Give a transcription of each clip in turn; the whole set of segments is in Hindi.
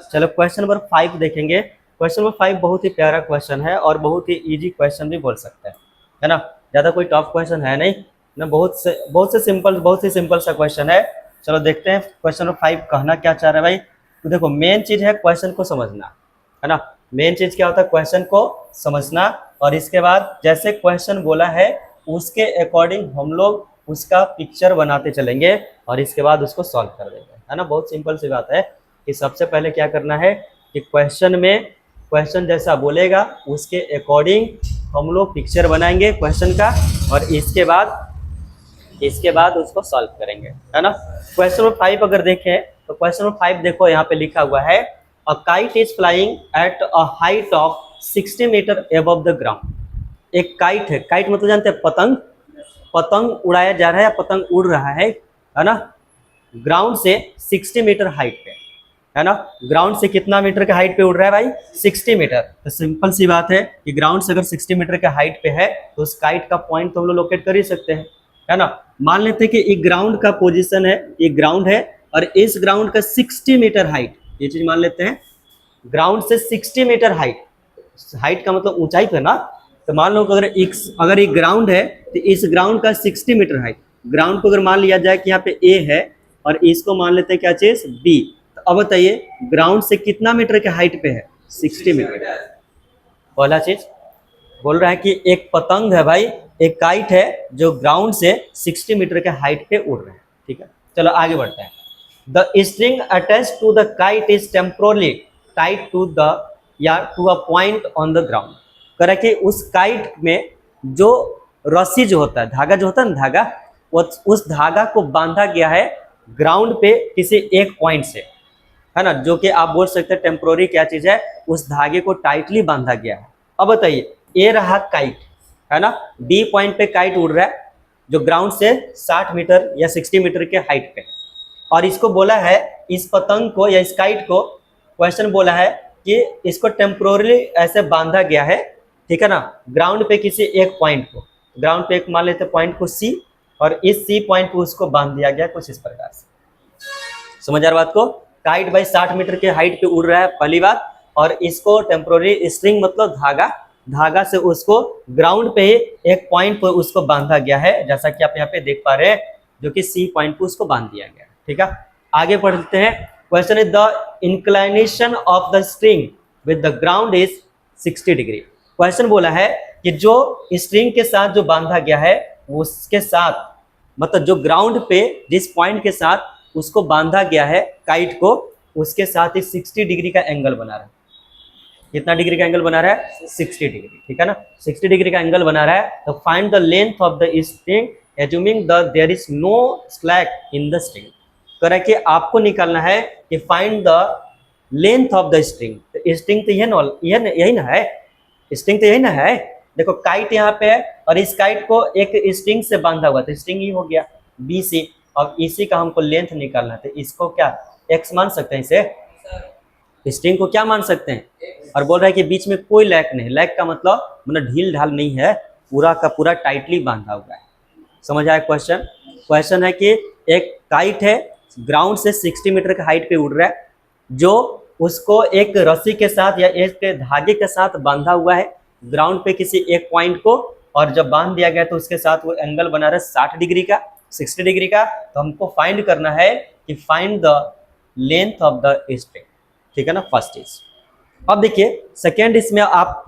चलो क्वेश्चन नंबर 5 देखेंगे। क्वेश्चन नंबर 5 बहुत ही प्यारा क्वेश्चन है और बहुत ही इजी क्वेश्चन भी बोल सकते हैं, है ना। ज़्यादा कोई टफ क्वेश्चन है नहीं ना, बहुत से सिंपल सा क्वेश्चन है। चलो देखते हैं क्वेश्चन नंबर 5 कहना क्या चाह रहा है भाई। तो देखो मेन चीज़ है क्वेश्चन को समझना, है ना। मेन चीज़ क्या होता है, क्वेश्चन को समझना, और इसके बाद जैसे क्वेश्चन बोला है उसके अकॉर्डिंग हम लोग उसका पिक्चर बनाते चलेंगे और इसके बाद उसको सॉल्व कर देंगे, है ना। बहुत सिंपल सी बात है कि सबसे पहले क्या करना है कि क्वेश्चन जैसा बोलेगा उसके अकॉर्डिंग हम लोग पिक्चर बनाएंगे क्वेश्चन का, और इसके बाद उसको सॉल्व करेंगे, है ना। क्वेश्चन नंबर 5 अगर देखें तो क्वेश्चन नंबर 5 देखो यहाँ पे लिखा हुआ है, a kite is flying at a height of 60 metre above the ground. एक काइट है, काइट मतलब जानते हैं पतंग, पतंग उड़ाया जा रहा है, पतंग उड़ रहा है ना, ग्राउंड से 60 मीटर हाइट पे, है ना। ग्राउंड से कितना मीटर के हाइट पे उड़ रहा है भाई, 60 मीटर। तो सिंपल सी बात है कि ग्राउंड से अगर 60 मीटर के हाइट पे है तो उस काइट का पॉइंट तो हम लोग लोकेट कर ही सकते हैं, है ना। मान लेते हैं कि एक ग्राउंड का पोजीशन है, एक ग्राउंड है और इस ग्राउंड का 60 मीटर हाइट, ये चीज मान लेते हैं। ग्राउंड से 60 मीटर हाइट, हाइट का मतलब ऊंचाई पे ना। तो मान लो अगर एक ग्राउंड है तो इस ग्राउंड का 60 मीटर हाइट, ग्राउंड को अगर मान लिया जाए कि यहाँ पे ए है और इसको मान लेते हैं क्या चीज बी। तो अब बताइए ग्राउंड से कितना मीटर के हाइट पे है, 60 मीटर। पहला चीज बोल रहा है कि एक पतंग है भाई, एक काइट है जो ग्राउंड से 60 मीटर के हाइट पे उड़ रहे हैं, ठीक है। चलो आगे बढ़ते हैं। The string attach to the kite is temporarily tied to the या to a point on the ground. कह कि उस काइट में जो रस्सी जो होता है, धागा जो होता है ना, धागा, उस धागा को बांधा गया है ग्राउंड पे किसी एक पॉइंट से, है ना। जो कि आप बोल सकते हैं टेम्पोररी क्या चीज है, उस धागे को टाइटली बांधा गया है। अब बताइए ये रहा काइट, है ना, बी पॉइंट पे काइट उड़ रहा है जो ग्राउंड से 60 मीटर या 60 मीटर के हाइट पे है, और इसको बोला है इस पतंग को या इस काइट को, क्वेश्चन बोला है कि इसको टेम्पोरली ऐसे बांधा गया है, ठीक है ना, ग्राउंड पे किसी एक पॉइंट को, ग्राउंड पे एक मान लेते पॉइंट को सी, और इस सी पॉइंट को उसको बांध दिया गया कुछ इस प्रकार से। समझ आ रहा बात को। काइट भाई 60 मीटर के हाइट पे उड़ रहा है पहली बात, और इसको टेम्पोररी स्ट्रिंग मतलब धागा, धागा से उसको ग्राउंड पे ही एक पॉइंट पर उसको बांधा गया है, जैसा कि आप यहाँ पे देख पा रहे हैं, जो कि सी पॉइंट पर उसको बांध दिया गया है, ठीक है। आगे पढ़ते हैं। Question is the inclination of the string with the ground is 60 degree. Question बोला है कि जो स्ट्रिंग के साथ जो बांधा गया है उसके साथ, मतलब जो ग्राउंड पे जिस पॉइंट के साथ उसको बांधा गया है काइट को, उसके साथ ही 60 डिग्री का एंगल बना रहा है। कितना डिग्री का एंगल बना रहा है, 60 डिग्री, ठीक है ना। 60 डिग्री का एंगल बना रहा है। तो find the length of the string assuming the there is no slack in the string. कह रहा है कि आपको निकालना है कि find the length of the string. तो स्ट्रिंग तो यही ना है, स्ट्रिंग तो यही ना है। देखो काइट यहाँ पे है और इस काइट को एक स्ट्रिंग से बांधा हुआ, तो स्ट्रिंग ही हो गया बी सी। अब इसी का हमको लेंथ निकालना है, तो इसको क्या एक्स मान सकते हैं, इसे स्ट्रिंग को क्या मान सकते हैं। और बोल रहा है कि बीच में कोई लैक नहीं, लैक का मतलब ढील ढाल नहीं है, पूरा का पूरा टाइटली बांधा हुआ है। समझ आया क्वेश्चन। क्वेश्चन है कि एक काइट है ग्राउंड से 60 मीटर के हाइट पे उड़ रहा है, जो उसको एक रस्सी के साथ या एक धागे के साथ बांधा हुआ है ग्राउंड पे किसी एक पॉइंट को, और जब बांध दिया गया तो उसके साथ वो एंगल बना रहा है 60 डिग्री का, 60 डिग्री का। तो हमको फाइंड करना है कि find the length of the string, ठीक है ना, फर्स्ट इज। अब देखिए सेकेंड इसमें आप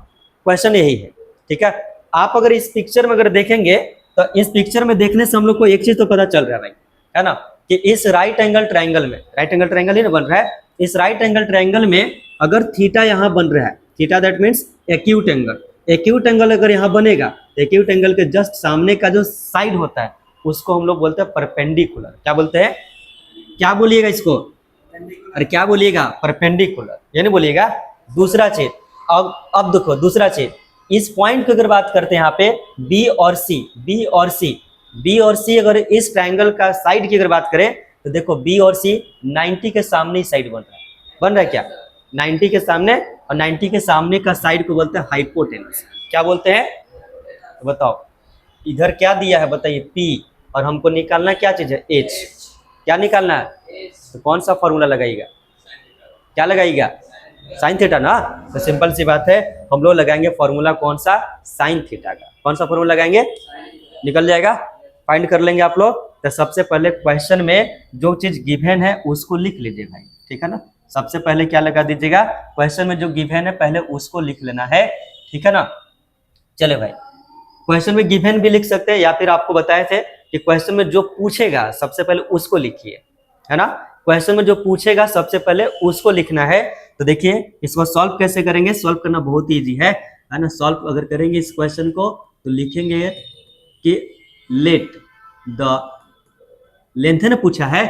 क्वेश्चन यही है, ठीक है। आप अगर इस पिक्चर में अगर देखेंगे तो इस पिक्चर में देखने से हम लोग को एक चीज तो पता चल रहा है भाई, है ना, कि इस राइट एंगल ट्रायंगल में, राइट एंगल ट्रायंगल ही ना बन रहा है, इस राइट एंगल ट्रायंगल में अगर थीटा यहाँ बन रहा है, theta that means acute angle, acute angle अगर यहाँ बनेगा तो एक्यूट एंगल के जस्ट सामने का जो साइड होता है उसको हम लोग बोलते हैं परपेंडिकुलर। क्या बोलते हैं, क्या बोलिएगा इसको, अरे क्या बोलिएगा, परपेंडिकुलर, ये नहीं बोलिएगा। दूसरा चीज, अब देखो दूसरा चीज, इस पॉइंट की अगर बात करते हैं यहाँ पे बी और सी, बी और सी, बी और सी अगर इस ट्रायंगल का साइड की अगर बात करें तो देखो बी और सी 90 के सामने ही साइड बन रहा है क्या, 90 के सामने, और 90 के सामने का साइड को बोलते हैं हाइपोटेनस। क्या बोलते हैं, तो बताओ इधर क्या दिया है बताइए P, और हमको निकालना क्या चीज है H। क्या निकालना है, तो कौन सा फॉर्मूला लगाइएगा, क्या लगाएगा, साइन थीटा ना। तो सिंपल सी बात है, हम लोग लगाएंगे फॉर्मूला कौन सा, साइन थीटा का। कौन सा फॉर्मूला लगाएंगे, निकल जाएगा, फाइंड कर लेंगे आप लोग। तो सबसे पहले क्वेश्चन में जो चीज गिवन है उसको लिख लीजिए भाई, ठीक है ना। सबसे पहले क्या लगा दीजिएगा, क्वेश्चन में जो गिवन है पहले उसको लिख लेना है, ठीक है ना। चले भाई, क्वेश्चन में गिवन भी लिख सकते हैं, या फिर आपको बताए थे कि क्वेश्चन में जो पूछेगा सबसे पहले उसको लिखिए, है ना। क्वेश्चन में जो पूछेगा सबसे पहले उसको लिखना है। तो देखिए इसको सॉल्व कैसे करेंगे, सॉल्व करना बहुत ईजी है ना। सॉल्व अगर करेंगे इस क्वेश्चन को तो लिखेंगे कि लेट द लेंथ है ना, पूछा है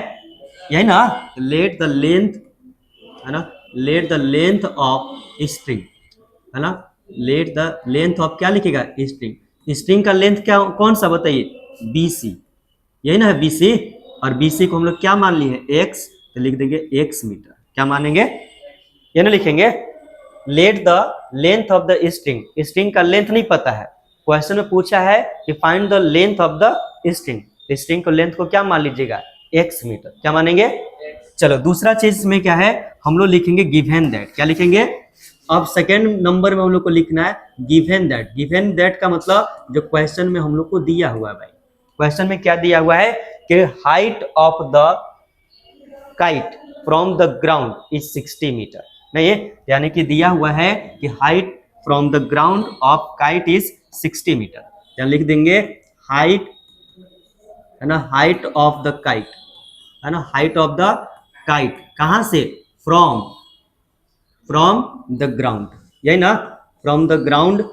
यही ना, लेट द लेंथ है ना, let the length of string है ना, लेट द लेंथ ऑफ क्या लिखेगा, स्ट्रिंग। स्ट्रिंग का लेंथ क्या कौन सा बताइए, BC, यही ना है BC। और BC को हम लोग क्या मान लिए है, x, तो लिख देंगे x मीटर। क्या मानेंगे, ये ना लिखेंगे। Let the length of the string, string का लेंथ नहीं पता है, क्वेश्चन में पूछा है कि find the length of the string. String को लेंथ को क्या मान लीजिएगा, x मीटर। क्या मानेंगे, चलो दूसरा चीज में क्या है, हम लोग लिखेंगे गिवन दैट। क्या लिखेंगे, अब सेकेंड नंबर में हम लोग को लिखना है गिवन दैट। गिवन दैट का मतलब जो क्वेश्चन में हम लोग को दिया हुआ है भाई, क्वेश्चन में क्या दिया हुआ है कि height of the kite from the ground is 60 metre. नहीं, यानी कि दिया हुआ है कि height from the ground of kite is 60 metre. क्या लिख देंगे, हाइट है ना, हाइट ऑफ द काइट है ना, हाइट ऑफ द काइट कहां से, फ्रॉम द ग्राउंड, यही ना, from the ground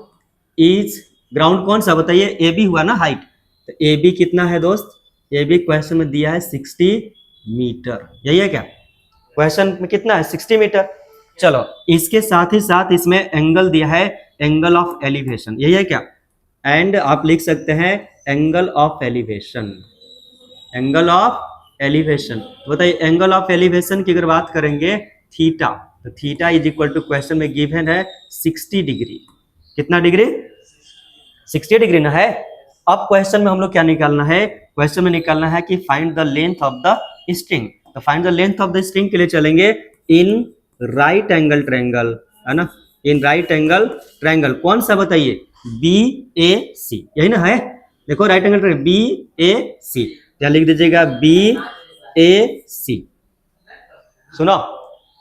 is, ground कौन सा बताइए, AB हुआ ना हाइट। तो AB कितना है दोस्त, AB क्वेश्चन में दिया है 60 मीटर, यही है क्या, क्वेश्चन में कितना है 60 मीटर। चलो इसके साथ ही साथ इसमें एंगल दिया है, एंगल ऑफ एलिवेशन, यही है क्या, एंड आप लिख सकते हैं angle of elevation, angle of elevation. बताइए एंगल ऑफ एलिवेशन की अगर बात करेंगे थीटा, तो theta is equal to question में गिवन है 60 डिग्री। कितना डिग्री, 60 डिग्री ना है। अब क्वेश्चन में हम लोग क्या निकालना है, क्वेश्चन में निकालना है कि find the length of the string. तो find the length of the string के लिए चलेंगे इन राइट एंगल ट्रायंगल, है ना, इन राइट एंगल ट्रायंगल कौन सा बताइए, BAC, यही ना है। देखो राइट एंगल ट्रायंगल BAC, क्या लिख दीजिएगा BAC। सुनो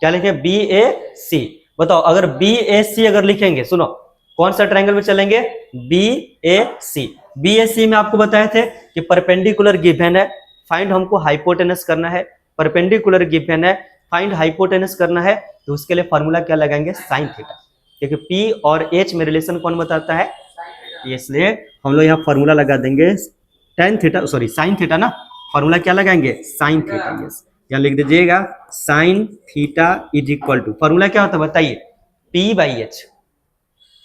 क्या लिखे, BAC। बताओ अगर BAC अगर लिखेंगे, सुनो कौन सा ट्रायंगल में चलेंगे, BAC। BAC में आपको बताए थे कि परपेंडिकुलर गिवन है, फाइंड हमको हाइपोटेनस करना है, परपेंडिकुलर गिवन है, फाइंड हाइपोटेनस करना है। तो उसके लिए फॉर्मूला क्या लगाएंगे, साइन थीटा, क्योंकि P और H में रिलेशन कौन बताता है, इसलिए हम लोग यहाँ फॉर्मूला लगा देंगे tan theta, sorry sine theta ना। फॉर्मूला क्या लगाएंगे, साइन थीटा। यस, यहाँ लिख दीजिएगा sine theta is equal to, formula क्या होता है बताइए, P/H।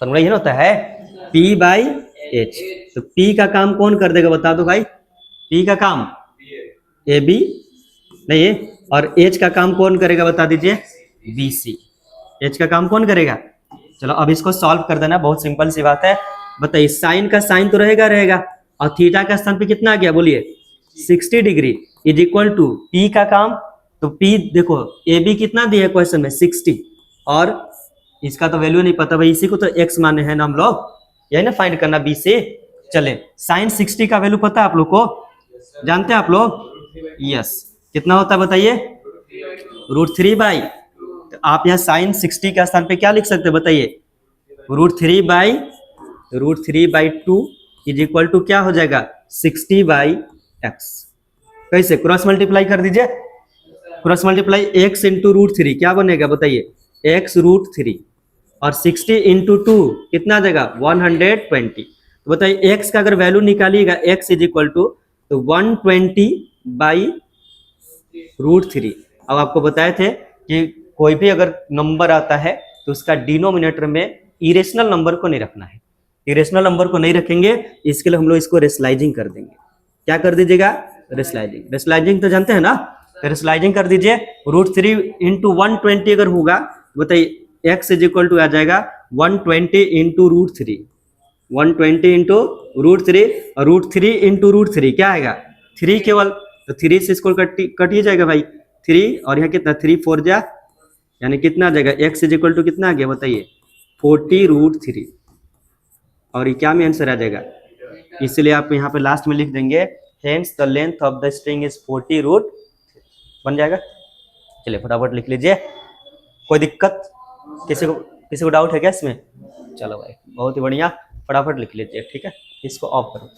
फॉर्मूला ये होता है P/H। तो P का काम कौन कर देगा बता दो भाई, P का काम AB नहीं है, और H का काम कौन करेगा बता दीजिए, BC। H का काम कौन करेगा। चलो अब इसको सॉल्व कर देना, बहुत सिंपल सी बात है। बताइए साइन का साइन तो रहेगा, और थीटा का स्थान पे कितना आ गया बोलिए, 60 degree is equal to P का काम। तो P देखो AB कितना दिया है क्वेश्चन में 60, और इसका तो वैल्यू नहीं पता भाई, इसी को तो x माने हैं ना हम लोग, यही ना फाइंड करना B से। चले साइन 60 का वैल्यू पता है आप लोग को, जानते हैं आप लोग, यस कितना होता है बताइए, √3/, तो आप यहाँ साइन 60 के स्थान पे क्या लिख सकते हैं बताइए, √3/2 इज इक्वल टू क्या हो जाएगा 60/x। कैसे, क्रॉस मल्टीप्लाई कर दीजिए, क्रॉस मल्टीप्लाई x इंटू √3 क्या बनेगा बताइए, x √3, और 60 इंटू 2 कितना आ जाएगा 120। तो बताइए x का अगर वैल्यू निकालिएगा, x इज इक्वल टू तो 120/√3। अब आपको बताए थे कि कोई भी अगर नंबर आता है तो उसका डिनोमिनेटर में इरेशनल नंबर को नहीं रखना है, इरेशनल नंबर को नहीं रखेंगे, इसके लिए हम लोग इसको रेशनलाइजिंग कर देंगे। क्या कर दीजिएगा, रेशनलाइजिंग। रेशनलाइजिंग तो जानते हैं ना, रेशनलाइजिंग कर दीजिए, √3 इंटू 120 अगर होगा बताइए x इज इक्वल टू आ जाएगा 120 इंटू √3, 120 इंटू √3, और √3 इंटू √3 क्या आएगा 3 केवल, तो 3 से इसको कट ही जाएगा भाई 3, और यहाँ कितना 3 4 जा यानी कितना आ जाएगा, x इज इक्वल टू कितना आ गया बताइए, 40√3। और ये क्या में आंसर आ जाएगा, इसलिए आप यहाँ पे लास्ट में लिख देंगे hence the length of the string is 40√, बन जाएगा। चलिए फटाफट लिख लीजिए। कोई दिक्कत, किसी को डाउट है क्या इसमें? चलो भाई बहुत ही बढ़िया, फटाफट लिख लीजिए, ठीक है। इसको ऑफ करो।